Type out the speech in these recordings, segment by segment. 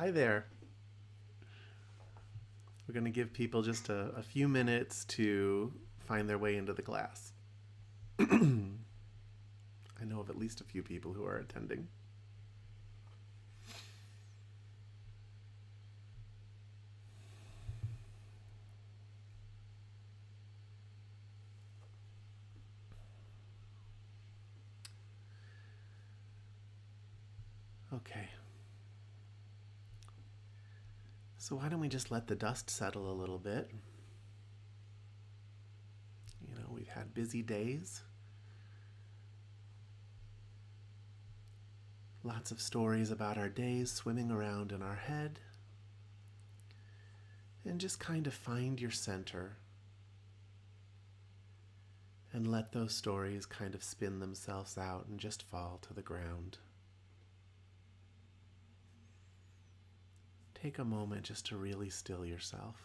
Hi there. We're going to give people just a few minutes to find their way into the class. I know of at least a few people who are attending. Okay. So why don't we just let the dust settle a little bit? You know, we've had busy days. Lots of stories about our days swimming around in our head. And just kind of find your center and let those stories kind of spin themselves out and just fall to the ground. Take a moment just to really still yourself.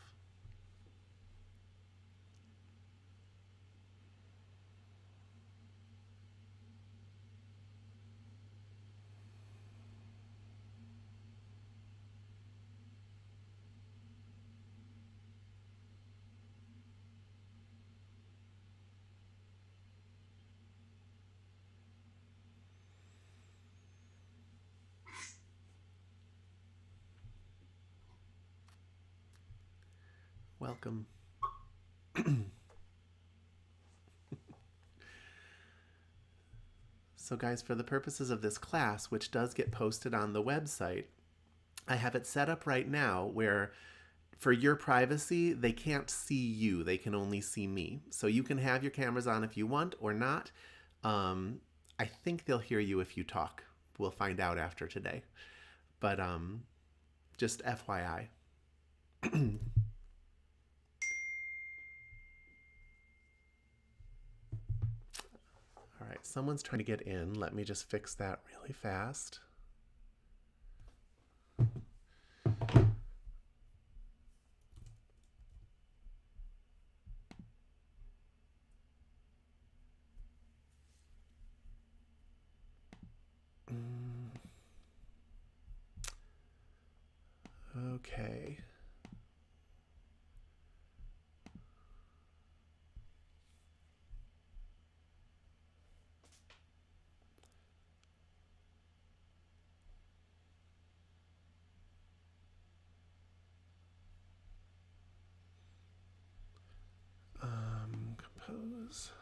Welcome. So guys, for the purposes of this class, which does get posted on the website, I have it set up right now where for your privacy, they can't see you. They can only see me. So you can have your cameras on if you want or not. I think they'll hear you if you talk. We'll find out after today. But just FYI. All right, someone's trying to get in. Let me just fix that really fast. Okay. Compose.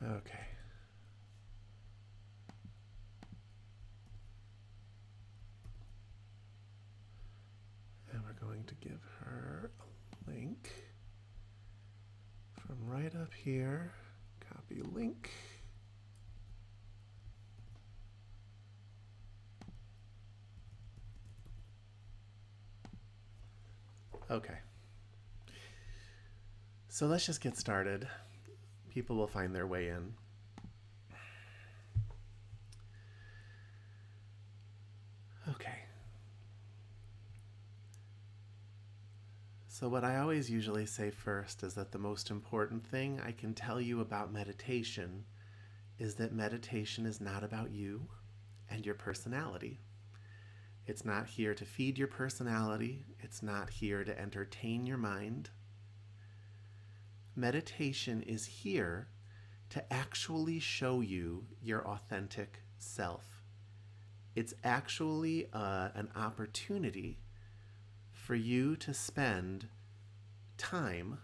Okay. And we're going to give her a link from right up here. Copy link. Okay. So let's just get started. People will find their way in. Okay. So what I always usually say first is that the most important thing I can tell you about meditation is that meditation is not about you and your personality. It's not here to feed your personality. It's not here to entertain your mind. Meditation is here to actually show you your authentic self. It's actually an opportunity for you to spend time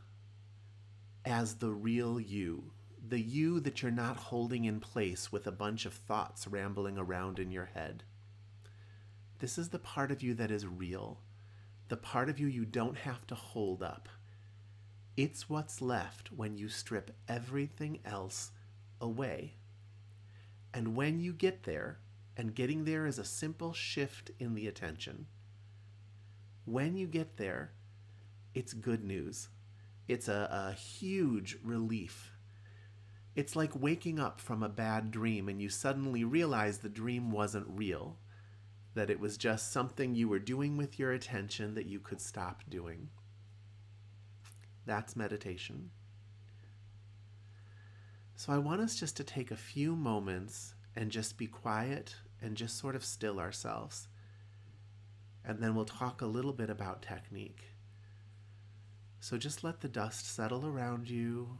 as the real you, the you that you're not holding in place with a bunch of thoughts rambling around in your head. This is the part of you that is real, the part of you you don't have to hold up. It's what's left when you strip everything else away. And when you get there, and getting there is a simple shift in the attention, when you get there, it's good news. It's a huge relief. It's like waking up from a bad dream and you suddenly realize the dream wasn't real, that it was just something you were doing with your attention that you could stop doing. That's meditation. So I want us just to take a few moments and just be quiet and just sort of still ourselves. And then we'll talk a little bit about technique. So just let the dust settle around you,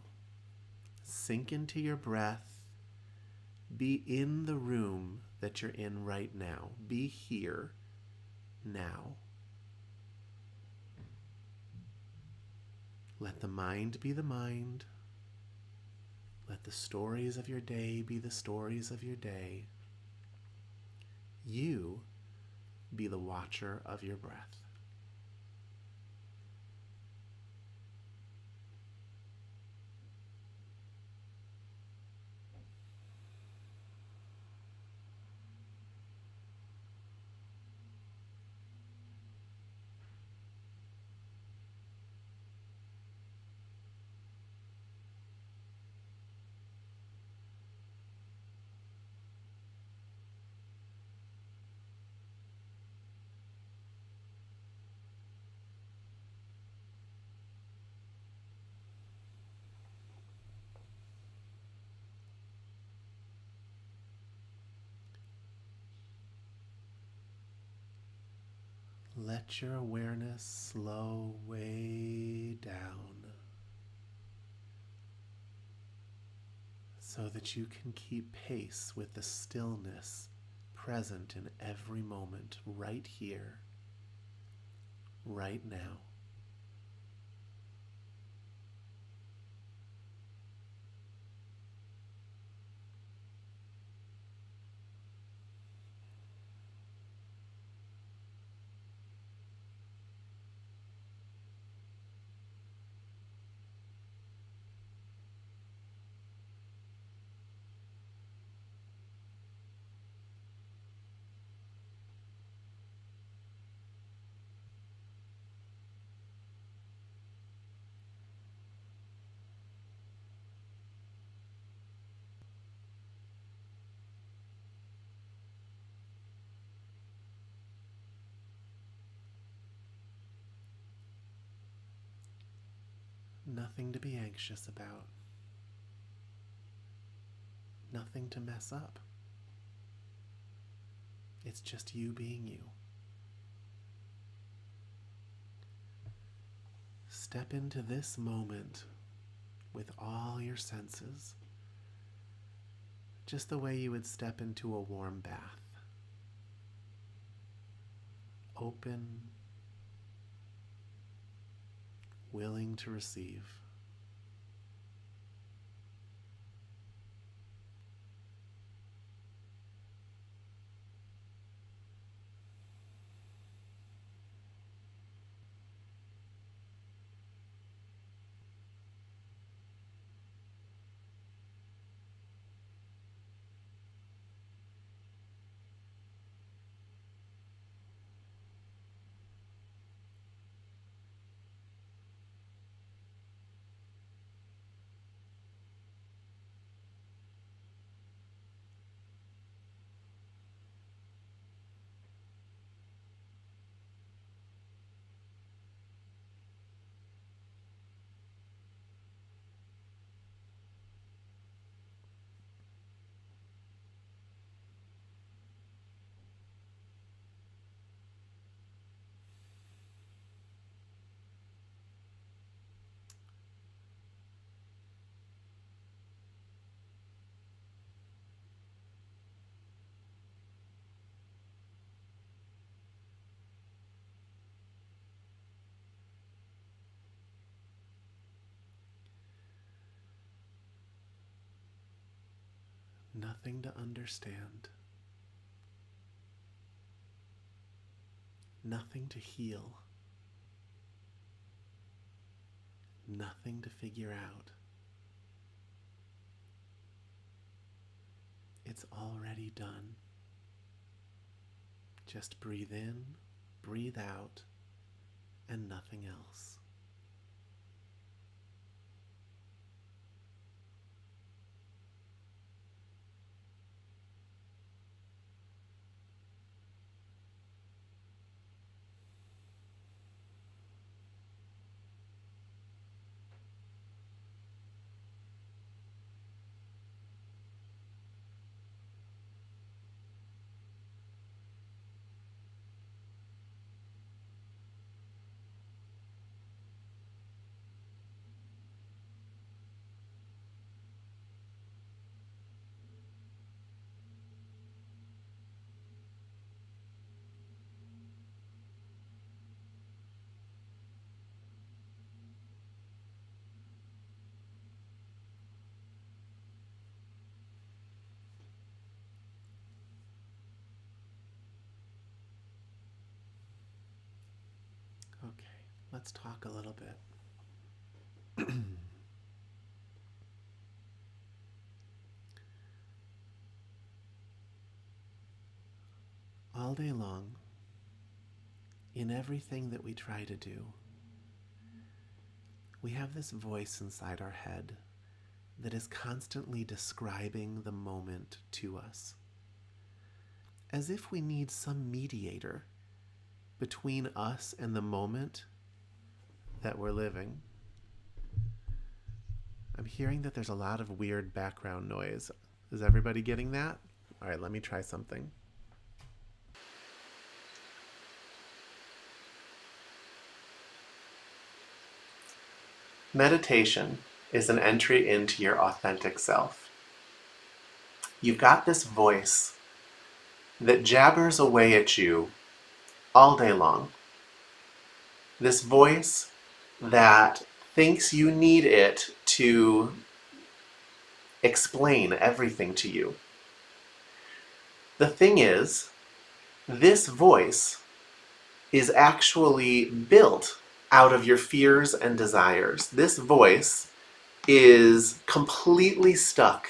sink into your breath, be in the room that you're in right now. Be here now. Let the mind be the mind. Let the stories of your day be the stories of your day. You be the watcher of your breath. Let your awareness slow way down so that you can keep pace with the stillness present in every moment, right here, right now. Nothing to be anxious about. Nothing to mess up. It's just you being you. Step into this moment with all your senses, just the way you would step into a warm bath. Open, willing to receive. Nothing to understand. Nothing to heal. Nothing to figure out. It's already done. Just breathe in, breathe out, and nothing else. Okay, let's talk a little bit. All day long, in everything that we try to do, we have this voice inside our head that is constantly describing the moment to us, as if we need some mediator between us and the moment that we're living. I'm hearing that there's a lot of weird background noise. Is everybody getting that? All right, let me try something. Meditation is an entry into your authentic self. You've got this voice that jabbers away at you all day long. This voice that thinks you need it to explain everything to you. The thing is, this voice is actually built out of your fears and desires. This voice is completely stuck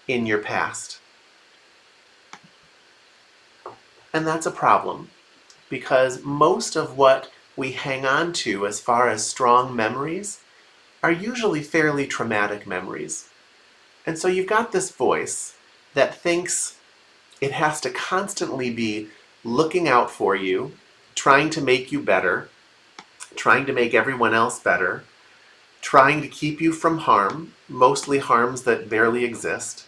in your past. And that's a problem, because most of what we hang on to as far as strong memories are usually fairly traumatic memories. And so you've got this voice that thinks it has to constantly be looking out for you, trying to make you better, trying to make everyone else better, trying to keep you from harm, mostly harms that barely exist.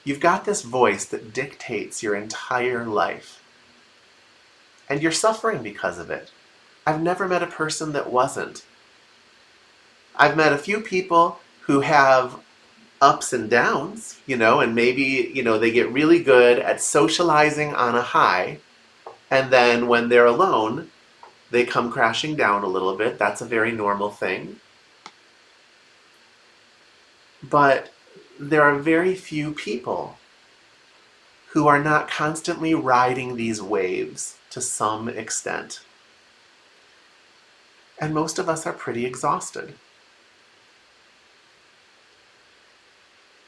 You've got this voice that dictates your entire life. And you're suffering because of it. I've never met a person that wasn't. I've met a few people who have ups and downs, and maybe, they get really good at socializing on a high, and then when they're alone, they come crashing down a little bit. That's a very normal thing. But there are very few people who are not constantly riding these waves to some extent. And most of us are pretty exhausted.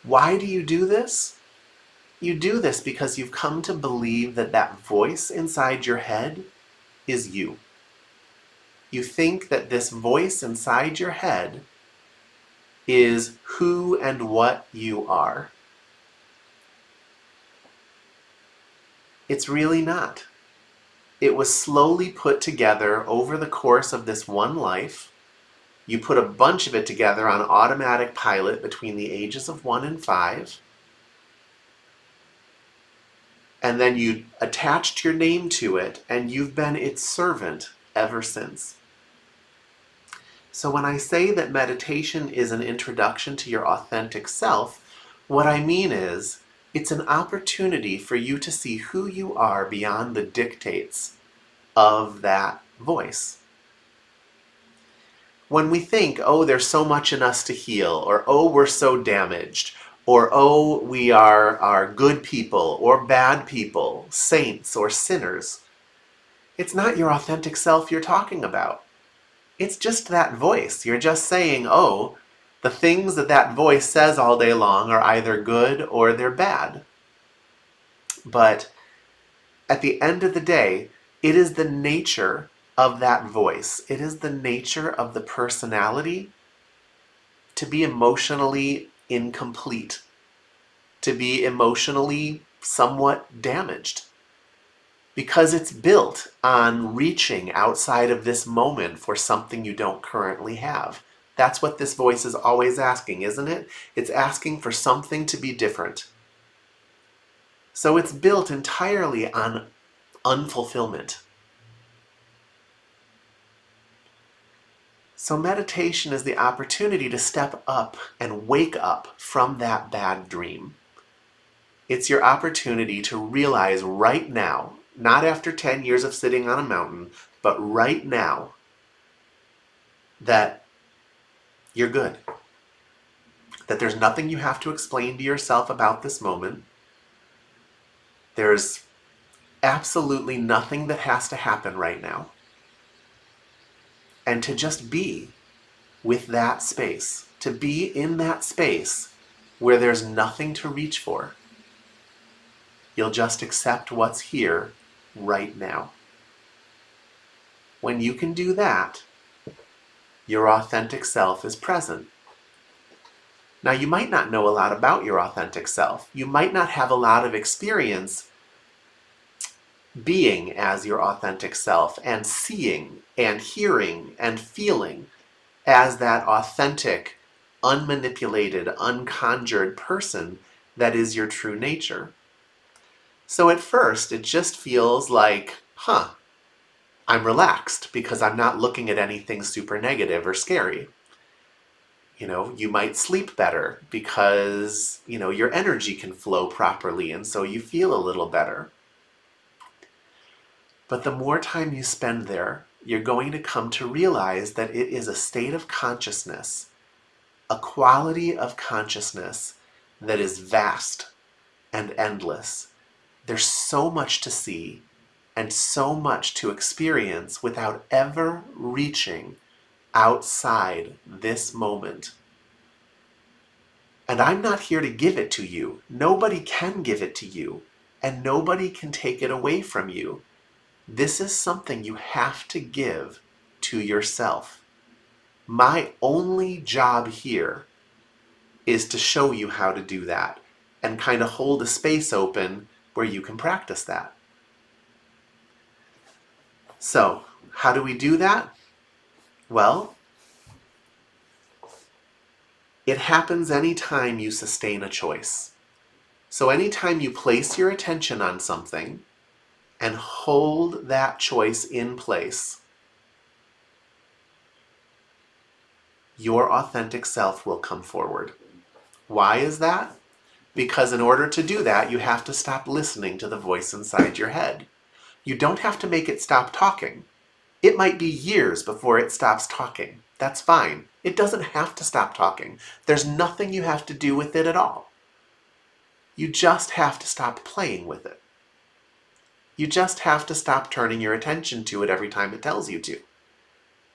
Why do you do this? You do this because you've come to believe that that voice inside your head is you. You think that this voice inside your head is who and what you are. It's really not. It was slowly put together over the course of this one life. You put a bunch of it together on automatic pilot between the ages of 1 and 5. And then you attached your name to it, and you've been its servant ever since. So when I say that meditation is an introduction to your authentic self, what I mean is it's an opportunity for you to see who you are beyond the dictates of that voice. When we think, oh, there's so much in us to heal, or oh, we're so damaged, or oh, we are good people or bad people, saints or sinners, it's not your authentic self you're talking about. It's just that voice. You're just saying, oh, the things that that voice says all day long are either good or they're bad. But at the end of the day, it is the nature of that voice. It is the nature of the personality to be emotionally incomplete, to be emotionally somewhat damaged. Because it's built on reaching outside of this moment for something you don't currently have. That's what this voice is always asking, isn't it? It's asking for something to be different. So it's built entirely on unfulfillment. So meditation is the opportunity to step up and wake up from that bad dream. It's your opportunity to realize right now, not after 10 years of sitting on a mountain, but right now, that you're good. That there's nothing you have to explain to yourself about this moment. There's absolutely nothing that has to happen right now. and to just be with that space, to be in that space where there's nothing to reach for. You'll just accept what's here right now. When you can do that, your authentic self is present. Now, you might not know a lot about your authentic self. You might not have a lot of experience being as your authentic self and seeing and hearing and feeling as that authentic, unmanipulated, unconjured person that is your true nature. So at first, it just feels like, I'm relaxed because I'm not looking at anything super negative or scary. You might sleep better because, your energy can flow properly and so you feel a little better. But the more time you spend there, you're going to come to realize that it is a state of consciousness, a quality of consciousness that is vast and endless. There's so much to see and so much to experience without ever reaching outside this moment. And I'm not here to give it to you. Nobody can give it to you, and nobody can take it away from you. This is something you have to give to yourself. My only job here is to show you how to do that and kind of hold a space open where you can practice that. So, how do we do that? Well, it happens anytime you sustain a choice. So anytime you place your attention on something and hold that choice in place, your authentic self will come forward. Why is that? Because in order to do that, you have to stop listening to the voice inside your head. You don't have to make it stop talking. It might be years before it stops talking. That's fine. It doesn't have to stop talking. There's nothing you have to do with it at all. You just have to stop playing with it. You just have to stop turning your attention to it every time it tells you to.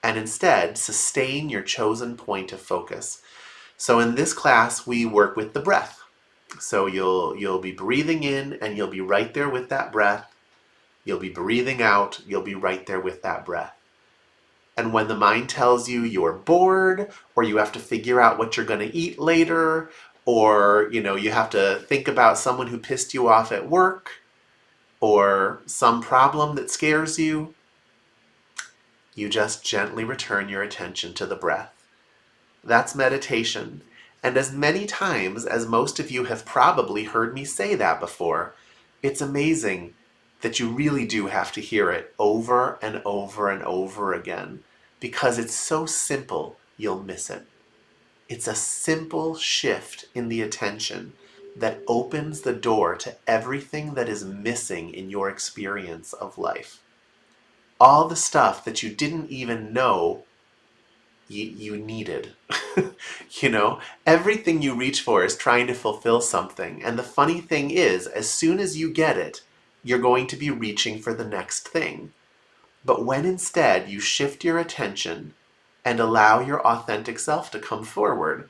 And instead, sustain your chosen point of focus. So in this class, we work with the breath. So you'll be breathing in and you'll be right there with that breath. You'll be breathing out, you'll be right there with that breath. And when the mind tells you you're bored, or you have to figure out what you're going to eat later, or you have to think about someone who pissed you off at work, or some problem that scares you, you just gently return your attention to the breath. That's meditation. And as many times as most of you have probably heard me say that before, it's amazing that you really do have to hear it over and over and over again, because it's so simple you'll miss it. It's a simple shift in the attention that opens the door to everything that is missing in your experience of life. All the stuff that you didn't even know you needed. Everything you reach for is trying to fulfill something. And the funny thing is, as soon as you get it, you're going to be reaching for the next thing. But when instead you shift your attention and allow your authentic self to come forward,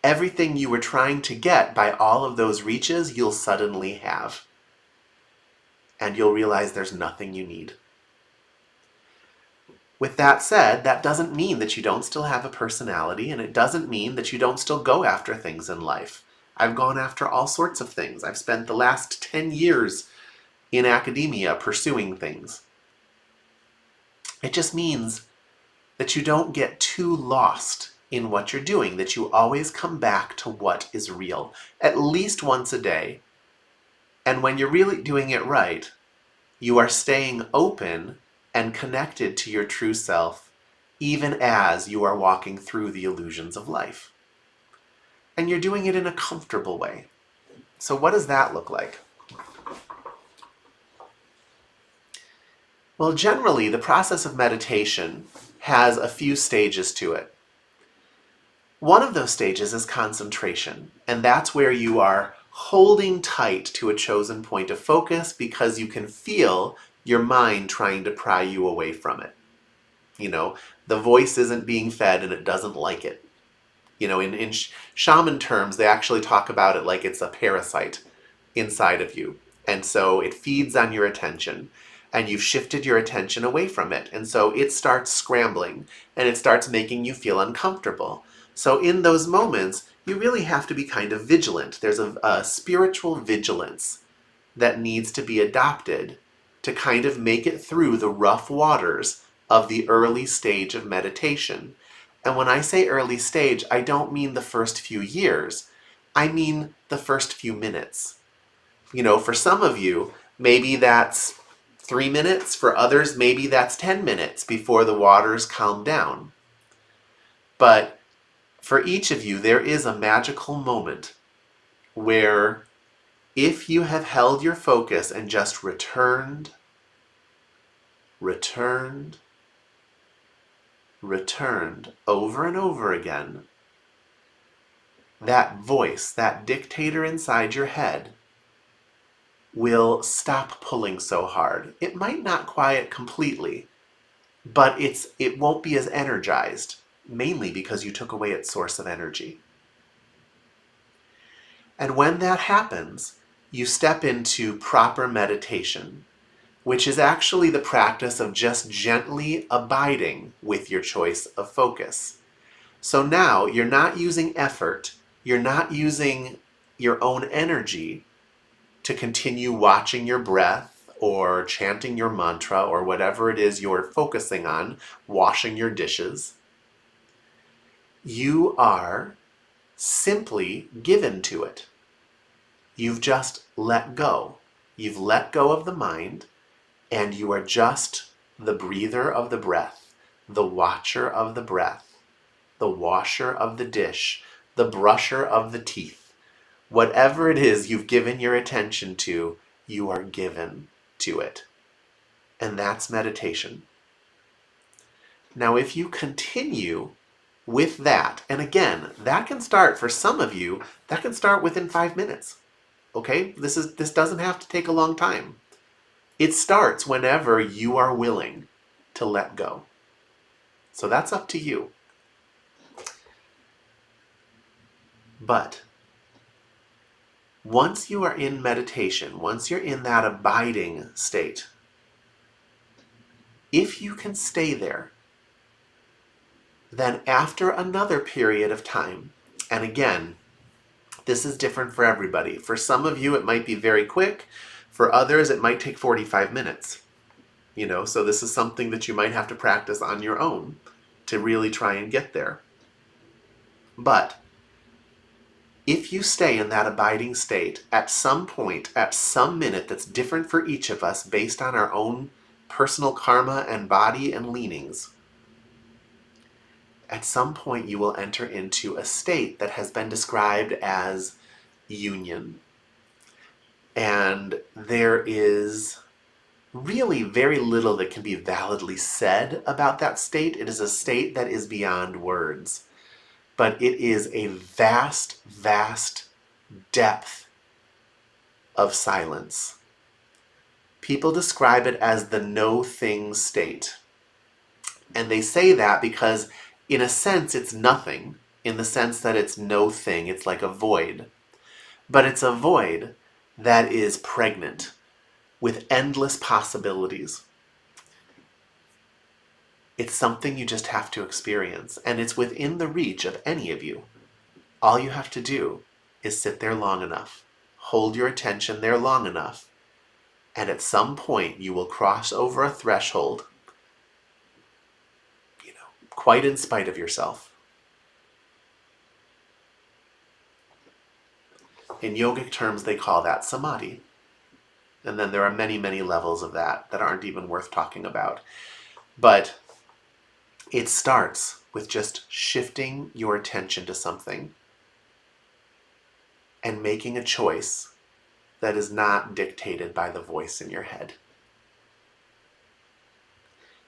everything you were trying to get by all of those reaches, you'll suddenly have. And you'll realize there's nothing you need. With that said, that doesn't mean that you don't still have a personality, and it doesn't mean that you don't still go after things in life. I've gone after all sorts of things. I've spent the last 10 years in academia pursuing things. It just means that you don't get too lost in what you're doing, that you always come back to what is real, at least once a day. And when you're really doing it right, you are staying open and connected to your true self, even as you are walking through the illusions of life. And you're doing it in a comfortable way. So what does that look like? Well, generally, the process of meditation has a few stages to it. One of those stages is concentration, and that's where you are holding tight to a chosen point of focus because you can feel your mind trying to pry you away from it. The voice isn't being fed and it doesn't like it. In shaman terms, they actually talk about it like it's a parasite inside of you. And so it feeds on your attention, and you've shifted your attention away from it. And so it starts scrambling, and it starts making you feel uncomfortable. So in those moments, you really have to be kind of vigilant. There's a spiritual vigilance that needs to be adopted to kind of make it through the rough waters of the early stage of meditation. And when I say early stage, I don't mean the first few years. I mean the first few minutes. For some of you, maybe that's 3 minutes. For others, maybe that's 10 minutes before the waters calm down. But for each of you, there is a magical moment where if you have held your focus and just returned, over and over again, that voice, that dictator inside your head, will stop pulling so hard. It might not quiet completely, but it won't be as energized, mainly because you took away its source of energy. And when that happens, you step into proper meditation, which is actually the practice of just gently abiding with your choice of focus. So now you're not using effort, you're not using your own energy to continue watching your breath or chanting your mantra or whatever it is you're focusing on, washing your dishes. You are simply given to it. You've just let go. You've let go of the mind, and you are just the breather of the breath, the watcher of the breath, the washer of the dish, the brusher of the teeth. Whatever it is you've given your attention to, you are given to it. And that's meditation. Now, if you continue with that, and again, that can start, for some of you, that can start within 5 minutes. Okay? This doesn't have to take a long time. It starts whenever you are willing to let go. So that's up to you. But once you are in meditation, once you're in that abiding state, if you can stay there, then after another period of time, and again, this is different for everybody. For some of you, it might be very quick. For others, it might take 45 minutes. So this is something that you might have to practice on your own to really try and get there. But if you stay in that abiding state, at some point, at some minute that's different for each of us based on our own personal karma and body and leanings, at some point you will enter into a state that has been described as union. And there is really very little that can be validly said about that state. It is a state that is beyond words. But it is a vast, vast depth of silence. People describe it as the no-thing state. And they say that because, in a sense, it's nothing, in the sense that it's no thing. It's like a void. But it's a void that is pregnant with endless possibilities. It's something you just have to experience, and it's within the reach of any of you. All you have to do is sit there long enough, hold your attention there long enough, and at some point you will cross over a threshold, quite in spite of yourself. In yogic terms, they call that samadhi. And then there are many, many levels of that aren't even worth talking about. But it starts with just shifting your attention to something and making a choice that is not dictated by the voice in your head.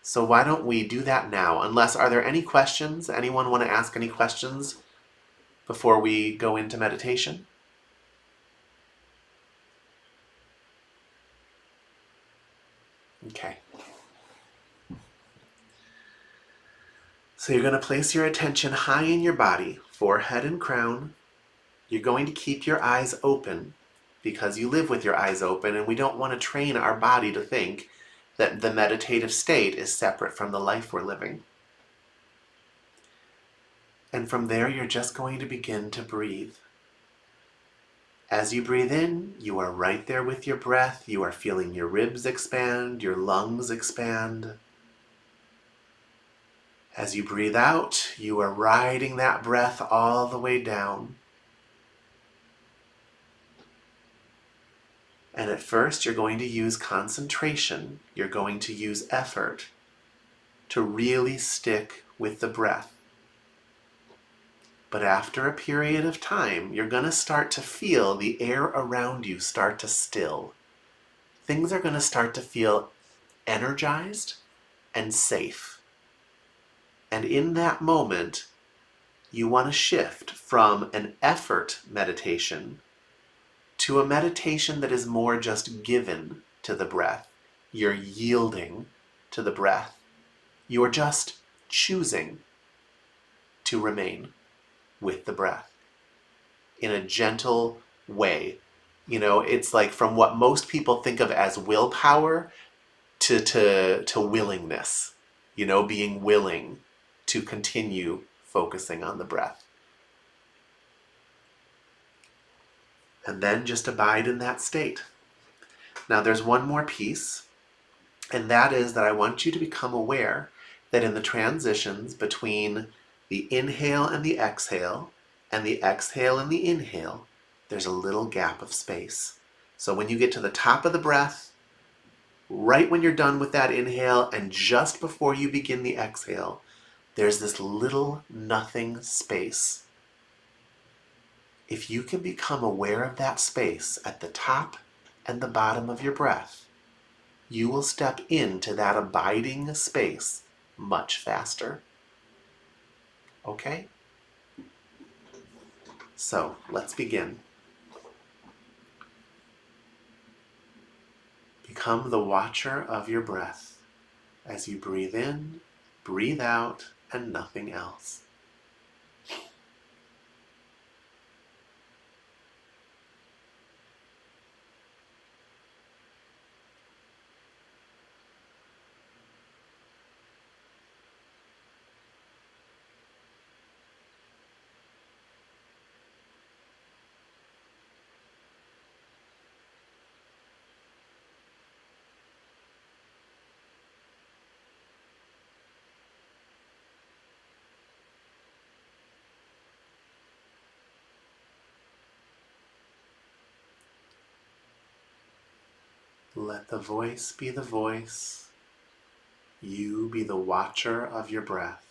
So why don't we do that now? Are there any questions? Anyone want to ask any questions before we go into meditation? Okay. So you're going to place your attention high in your body, forehead and crown. You're going to keep your eyes open because you live with your eyes open, and we don't want to train our body to think that the meditative state is separate from the life we're living. And from there, you're just going to begin to breathe. As you breathe in, you are right there with your breath. You are feeling your ribs expand, your lungs expand. As you breathe out, you are riding that breath all the way down. And at first, you're going to use concentration. You're going to use effort to really stick with the breath. But after a period of time, you're going to start to feel the air around you start to still. Things are going to start to feel energized and safe. And in that moment, you want to shift from an effort meditation to a meditation that is more just given to the breath. You're yielding to the breath. You're just choosing to remain with the breath in a gentle way. You know, it's like from what most people think of as willpower to willingness, you know, being willing to continue focusing on the breath. And then just abide in that state. Now there's one more piece, and that is that I want you to become aware that in the transitions between the inhale and the exhale and the inhale, there's a little gap of space. So when you get to the top of the breath, right when you're done with that inhale and just before you begin the exhale, there's this little nothing space. If you can become aware of that space at the top and the bottom of your breath, you will step into that abiding space much faster. Okay? So let's begin. Become the watcher of your breath as you breathe in, breathe out, and nothing else. Let the voice be the voice. You be the watcher of your breath.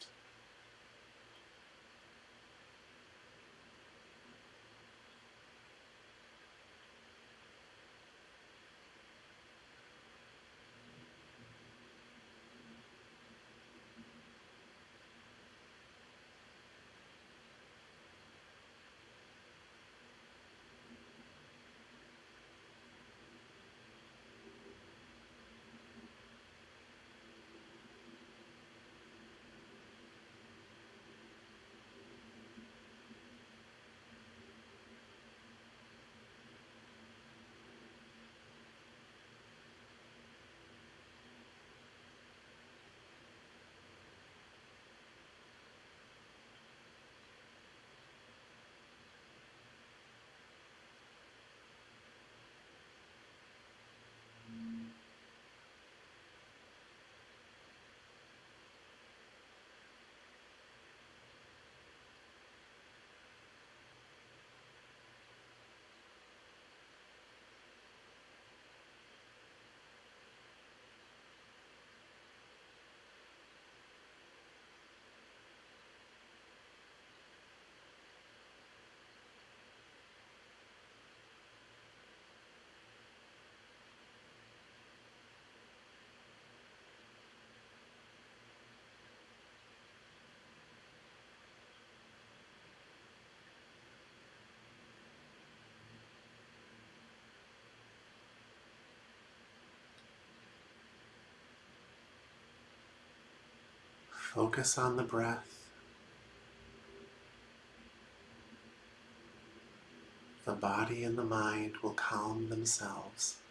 Focus on the breath. The body and the mind will calm themselves.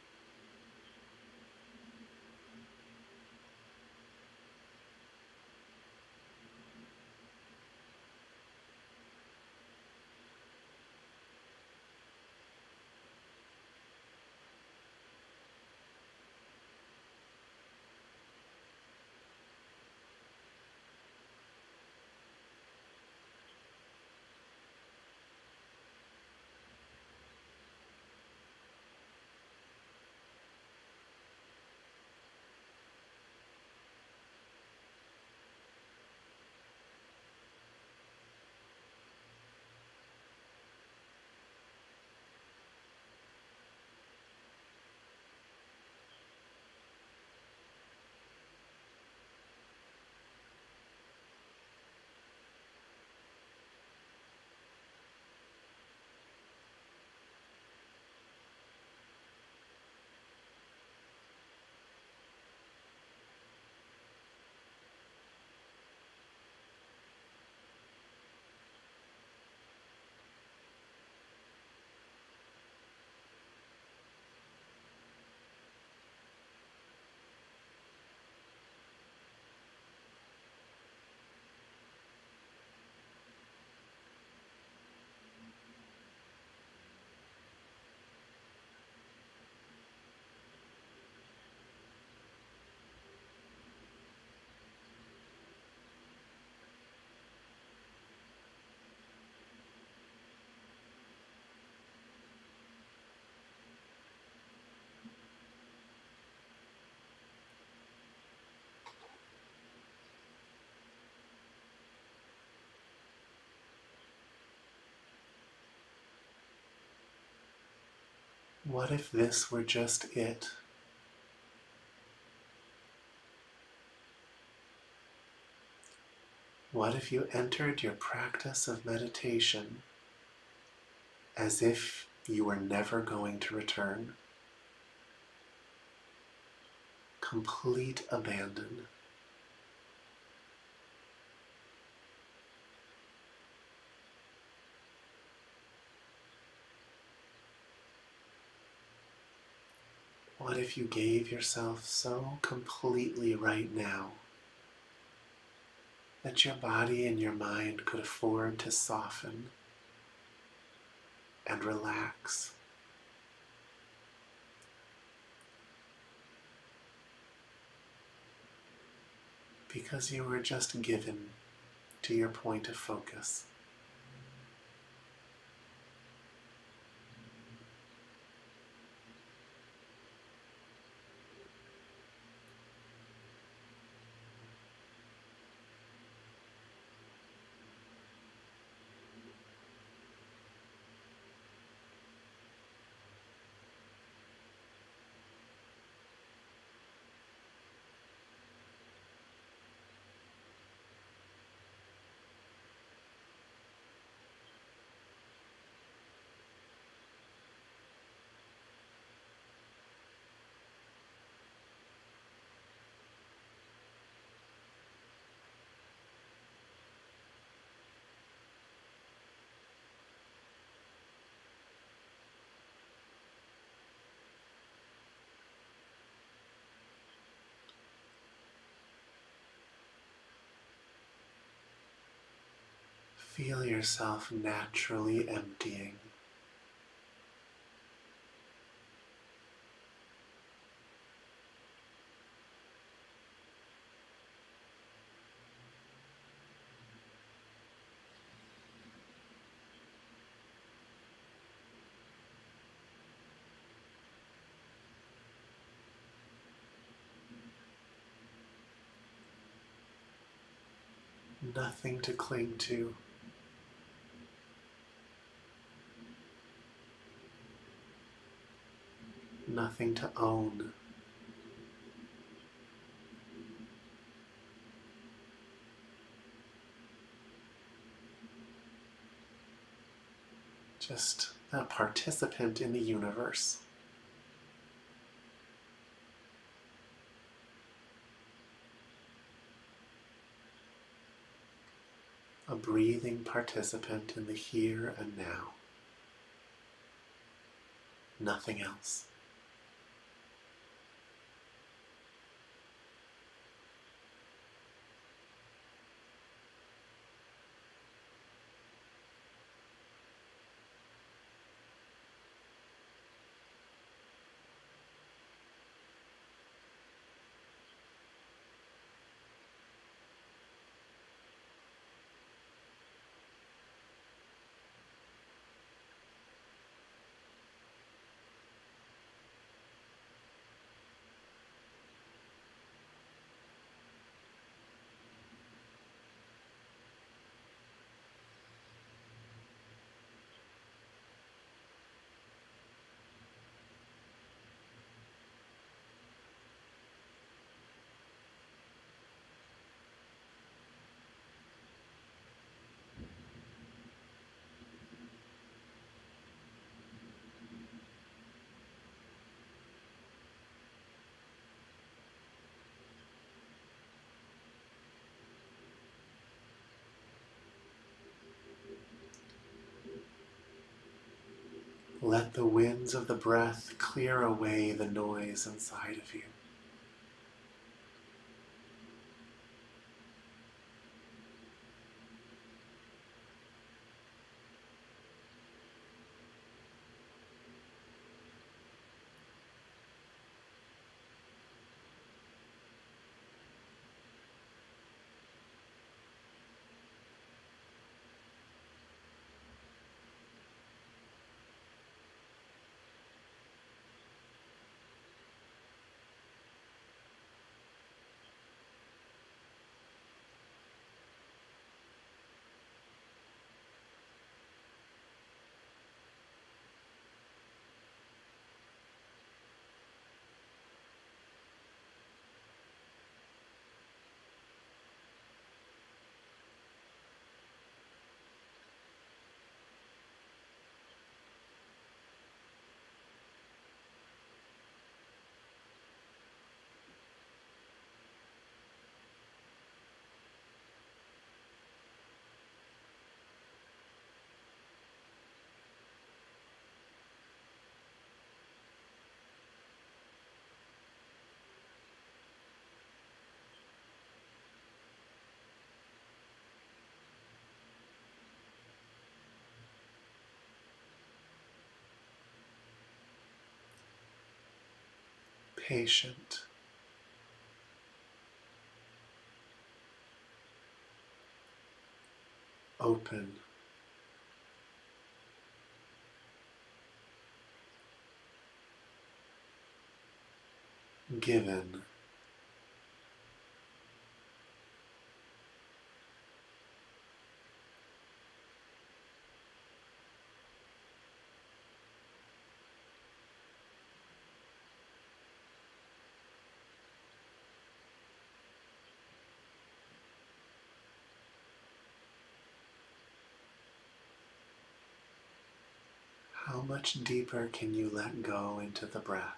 What if this were just it? What if you entered your practice of meditation as if you were never going to return? Complete abandon. What if you gave yourself so completely right now that your body and your mind could afford to soften and relax? Because you were just given to your point of focus. Feel yourself naturally emptying. Nothing to cling to. Nothing to own. Just a participant in the universe. breathing participant in the here and now. Nothing else. Let the winds of the breath clear away the noise inside of you. Patient, open, given, how much deeper can you let go into the breath?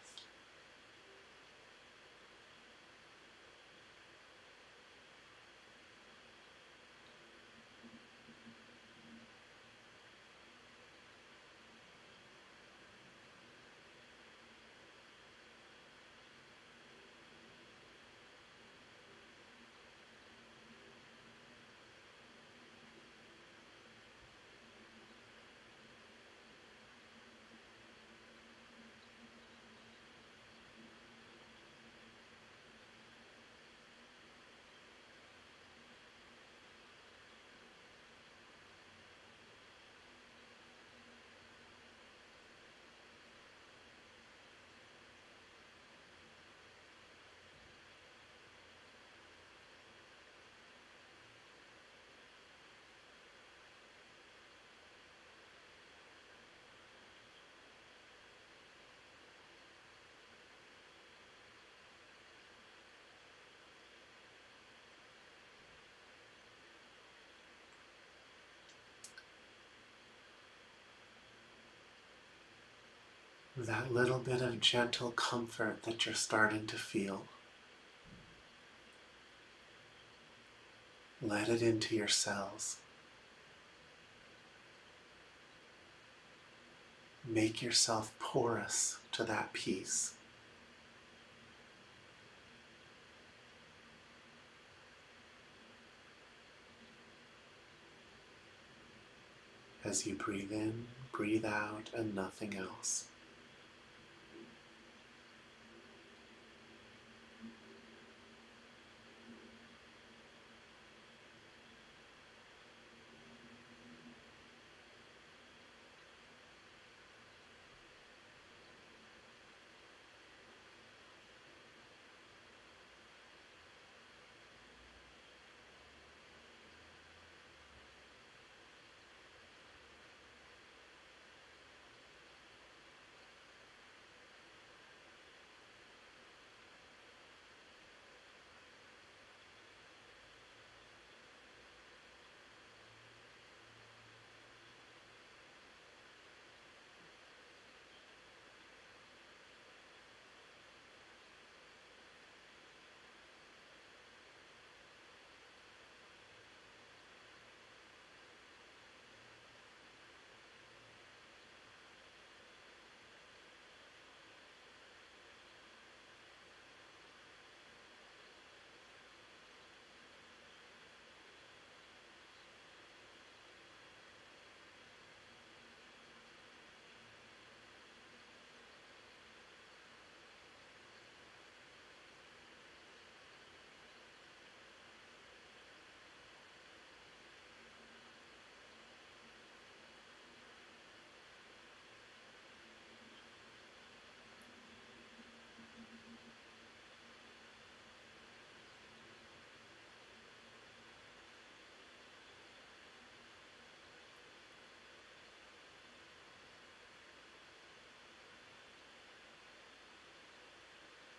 That little bit of gentle comfort that you're starting to feel, let it into your cells. Make yourself porous to that peace. As you breathe in, breathe out, and nothing else.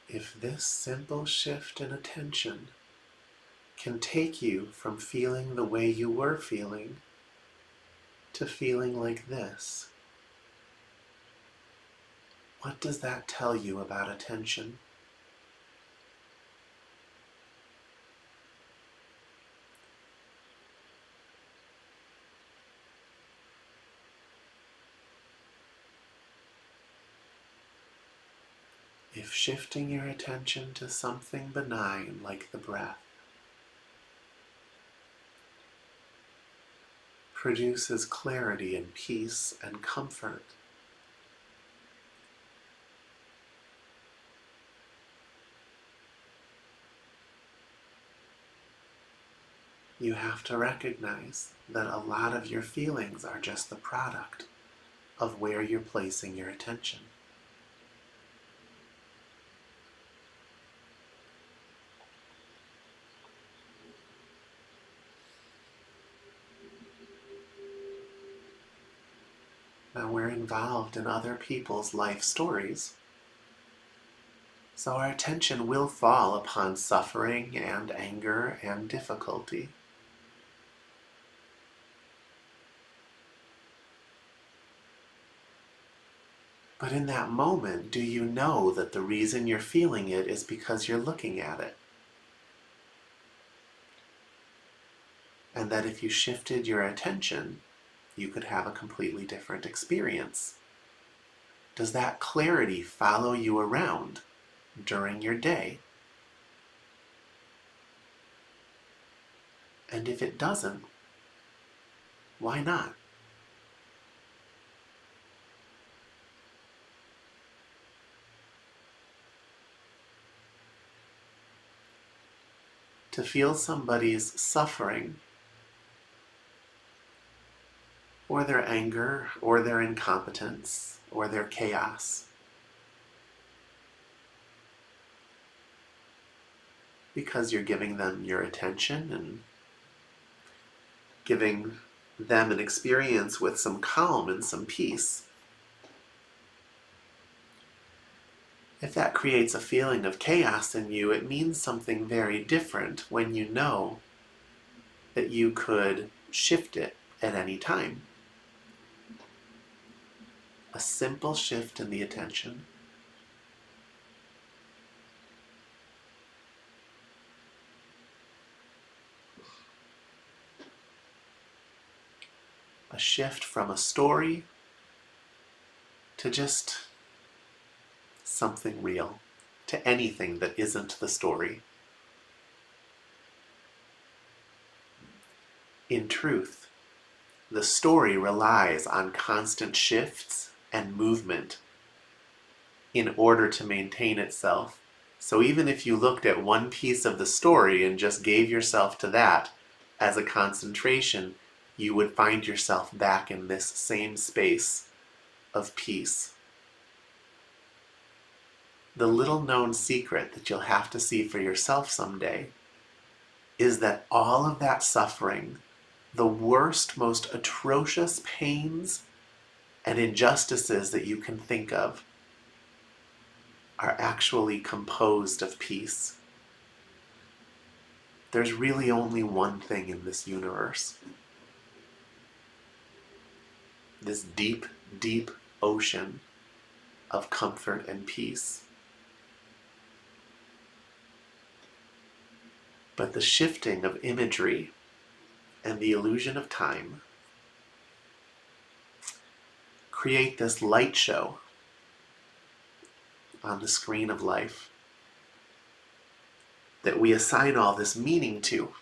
If this simple shift in attention can take you from feeling the way you were feeling to feeling like this, what does that tell you about attention? If shifting your attention to something benign like the breath produces clarity and peace and comfort, you have to recognize that a lot of your feelings are just the product of where you're placing your attention. Now we're involved in other people's life stories, so our attention will fall upon suffering and anger and difficulty. But in that moment, do you know that the reason you're feeling it is because you're looking at it? And that if you shifted your attention, you could have a completely different experience. Does that clarity follow you around during your day? And if it doesn't, why not? To feel somebody's suffering, or their anger, or their incompetence, or their chaos, because you're giving them your attention and giving them an experience with some calm and some peace. If that creates a feeling of chaos in you, it means something very different when you know that you could shift it at any time. A simple shift in the attention, a shift from a story to just something real, to anything that isn't the story. In truth, the story relies on constant shifts and movement in order to maintain itself. So even if you looked at one piece of the story and just gave yourself to that as a concentration, you would find yourself back in this same space of peace. The little known secret that you'll have to see for yourself someday is that all of that suffering, the worst, most atrocious pains and injustices that you can think of, are actually composed of peace. There's really only one thing in this universe. This deep, deep ocean of comfort and peace. But the shifting of imagery and the illusion of time create this light show on the screen of life that we assign all this meaning to.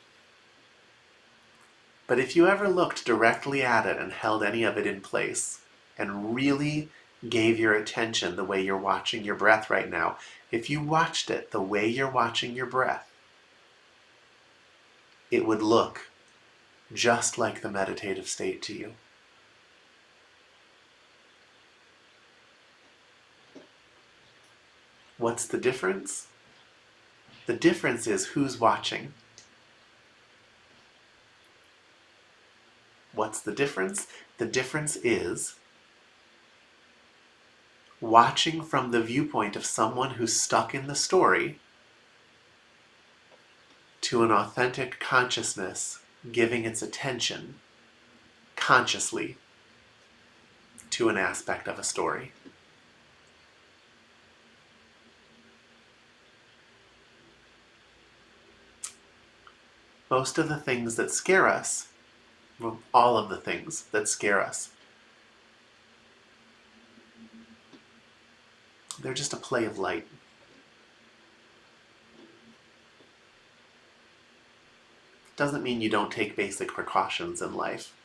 But if you ever looked directly at it and held any of it in place and really gave your attention the way you're watching your breath right now, if you watched it the way you're watching your breath, it would look just like the meditative state to you. What's the difference? The difference is who's watching. What's the difference? The difference is watching from the viewpoint of someone who's stuck in the story to an authentic consciousness giving its attention consciously to an aspect of a story. Most of the things that scare us, well, all of the things that scare us, they're just a play of light. Doesn't mean you don't take basic precautions in life.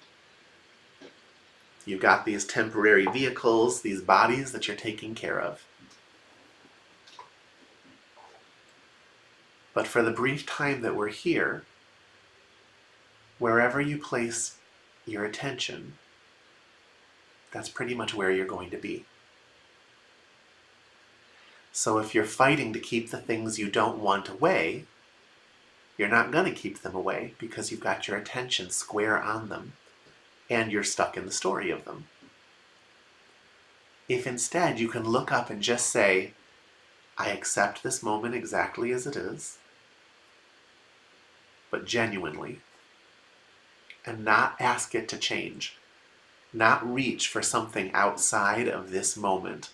You've got these temporary vehicles, these bodies that you're taking care of. But for the brief time that we're here, wherever you place your attention, that's pretty much where you're going to be. So if you're fighting to keep the things you don't want away, you're not going to keep them away because you've got your attention square on them and you're stuck in the story of them. If instead you can look up and just say, I accept this moment exactly as it is, but genuinely, and not ask it to change, not reach for something outside of this moment,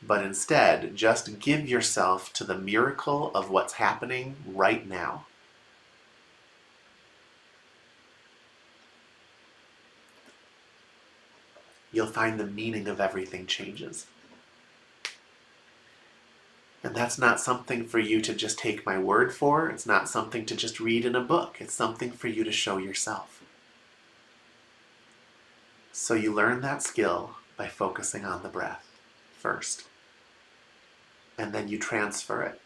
but instead just give yourself to the miracle of what's happening right now. You'll find the meaning of everything changes. And that's not something for you to just take my word for. It's not something to just read in a book. It's something for you to show yourself. So you learn that skill by focusing on the breath first. And then you transfer it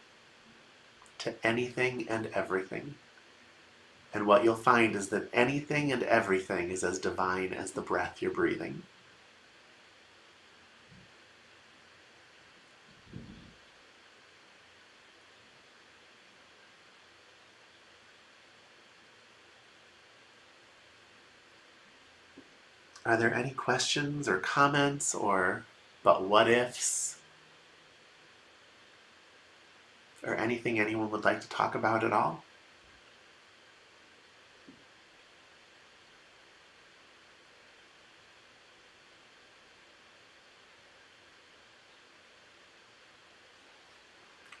to anything and everything. And what you'll find is that anything and everything is as divine as the breath you're breathing. Are there any questions or comments or but what ifs? Or anything anyone would like to talk about at all?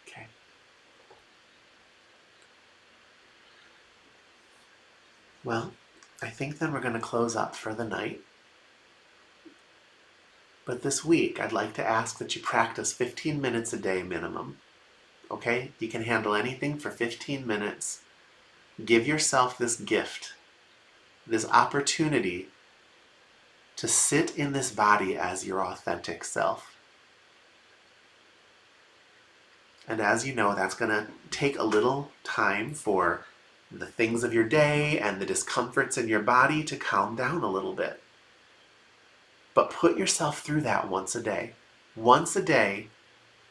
Okay. Well, I think then we're going to close up for the night. But this week, I'd like to ask that you practice 15 minutes a day minimum. Okay? You can handle anything for 15 minutes. Give yourself this gift, this opportunity to sit in this body as your authentic self. And as you know, that's going to take a little time for the things of your day and the discomforts in your body to calm down a little bit. But put yourself through that once a day. Once a day,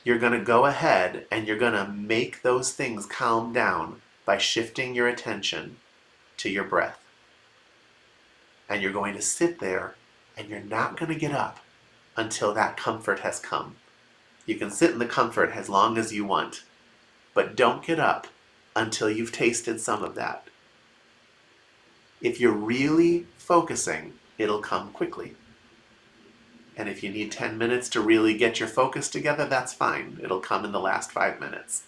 you're going to go ahead and you're going to make those things calm down by shifting your attention to your breath. And you're going to sit there and you're not going to get up until that comfort has come. You can sit in the comfort as long as you want, but don't get up until you've tasted some of that. If you're really focusing, it'll come quickly. And if you need 10 minutes to really get your focus together, that's fine. It'll come in the last 5 minutes.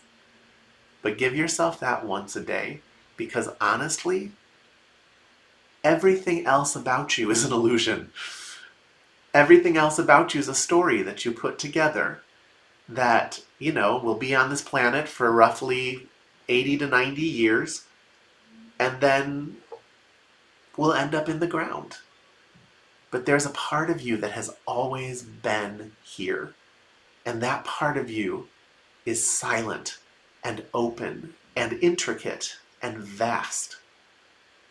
But give yourself that once a day, because honestly, everything else about you is an illusion. Everything else about you is a story that you put together that, will be on this planet for roughly 80 to 90 years, and then we'll end up in the ground. But there's a part of you that has always been here. And that part of you is silent and open and intricate and vast.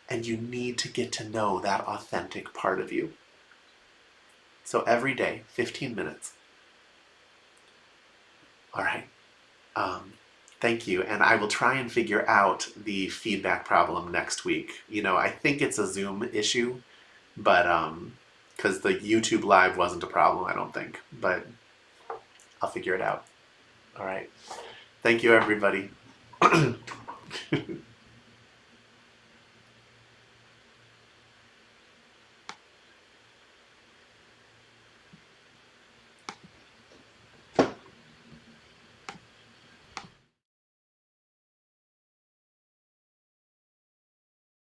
And you need to get to know that authentic part of you. So every day, 15 minutes. All right. Thank you. And I will try and figure out the feedback problem next week. I think it's a Zoom issue, but because the YouTube Live wasn't a problem, I don't think. But I'll figure it out. All right. Thank you, everybody.